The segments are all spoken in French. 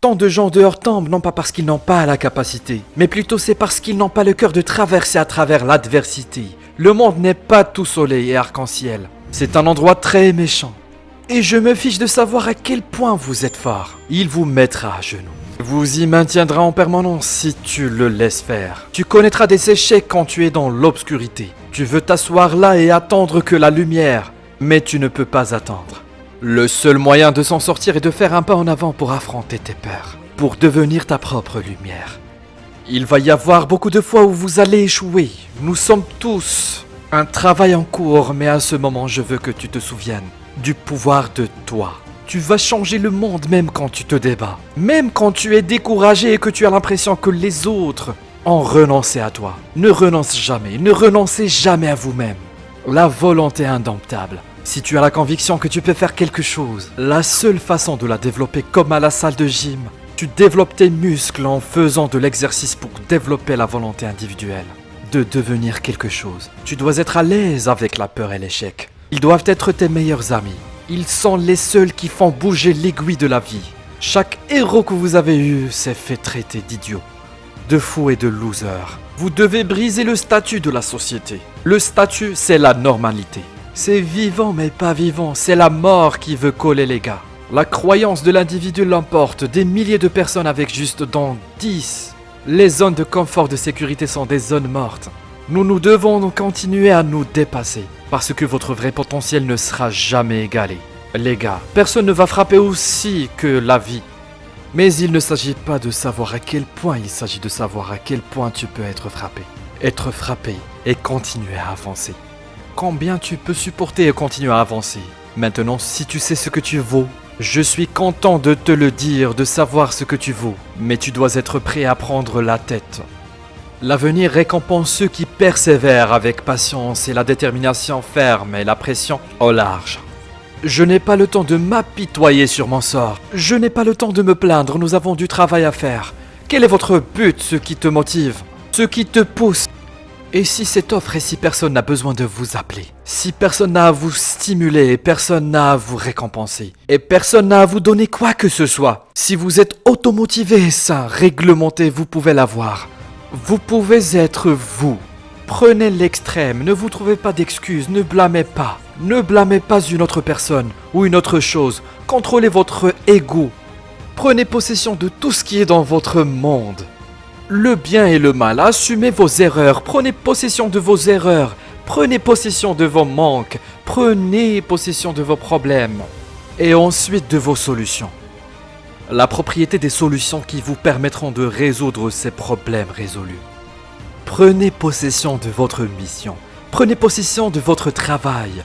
Tant de gens dehors tombent non pas parce qu'ils n'ont pas la capacité, mais plutôt c'est parce qu'ils n'ont pas le cœur de traverser à travers l'adversité. Le monde n'est pas tout soleil et arc-en-ciel. C'est un endroit très méchant. Et je me fiche de savoir à quel point vous êtes fort. Il vous mettra à genoux. Vous y maintiendra en permanence si tu le laisses faire. Tu connaîtras des échecs quand tu es dans l'obscurité. Tu veux t'asseoir là et attendre que la lumière, mais tu ne peux pas attendre. Le seul moyen de s'en sortir est de faire un pas en avant pour affronter tes peurs, pour devenir ta propre lumière. Il va y avoir beaucoup de fois où vous allez échouer. Nous sommes tous un travail en cours, mais à ce moment, je veux que tu te souviennes du pouvoir de toi. Tu vas changer le monde même quand tu te débats. Même quand tu es découragé et que tu as l'impression que les autres ont renoncé à toi. Ne renonce jamais, ne renoncez jamais à vous-même. La volonté est indomptable. Si tu as la conviction que tu peux faire quelque chose, la seule façon de la développer comme à la salle de gym, tu développes tes muscles en faisant de l'exercice pour développer la volonté individuelle de devenir quelque chose. Tu dois être à l'aise avec la peur et l'échec. Ils doivent être tes meilleurs amis. Ils sont les seuls qui font bouger l'aiguille de la vie. Chaque héros que vous avez eu s'est fait traiter d'idiot, de fou et de loser. Vous devez briser le statut de la société. Le statut, c'est la normalité. C'est vivant mais pas vivant, c'est la mort qui veut coller les gars. La croyance de l'individu l'emporte, des milliers de personnes avec juste dans 10. Les zones de confort de sécurité sont des zones mortes. Nous devons continuer à nous dépasser, parce que votre vrai potentiel ne sera jamais égalé. Les gars, personne ne va frapper aussi que la vie. Mais il ne s'agit pas de savoir à quel point, il s'agit de savoir à quel point tu peux être frappé. Être frappé et continuer à avancer. Combien tu peux supporter et continuer à avancer. Maintenant, si tu sais ce que tu vaux, je suis content de te le dire, de savoir ce que tu vaux. Mais tu dois être prêt à prendre la tête. L'avenir récompense ceux qui persévèrent avec patience et la détermination ferme et la pression au large. Je n'ai pas le temps de m'apitoyer sur mon sort. Je n'ai pas le temps de me plaindre, nous avons du travail à faire. Quel est votre but, ce qui te motive, ce qui te pousse? Et si cette offre et si personne n'a besoin de vous appeler, si personne n'a à vous stimuler et personne n'a à vous récompenser, et personne n'a à vous donner quoi que ce soit, si vous êtes automotivé, ça, réglementé, vous pouvez l'avoir. Vous pouvez être vous. Prenez l'extrême, ne vous trouvez pas d'excuses, ne blâmez pas. Ne blâmez pas une autre personne ou une autre chose. Contrôlez votre ego. Prenez possession de tout ce qui est dans votre monde. Le bien et le mal, assumez vos erreurs, prenez possession de vos erreurs, prenez possession de vos manques, prenez possession de vos problèmes et ensuite de vos solutions. La propriété des solutions qui vous permettront de résoudre ces problèmes résolus. Prenez possession de votre mission, prenez possession de votre travail,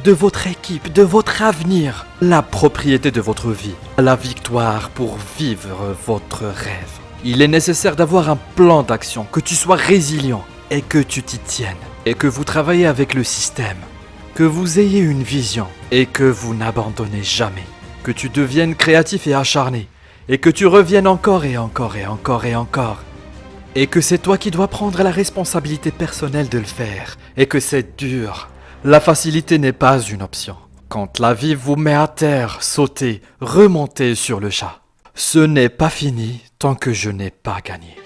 de votre équipe, de votre avenir, la propriété de votre vie, la victoire pour vivre votre rêve. Il est nécessaire d'avoir un plan d'action, que tu sois résilient et que tu t'y tiennes, et que vous travaillez avec le système, que vous ayez une vision et que vous n'abandonnez jamais, que tu deviennes créatif et acharné, et que tu reviennes encore et encore et encore et encore, et que c'est toi qui dois prendre la responsabilité personnelle de le faire, et que c'est dur. La facilité n'est pas une option. Quand la vie vous met à terre, sautez, remontez sur le chat. Ce n'est pas fini tant que je n'ai pas gagné.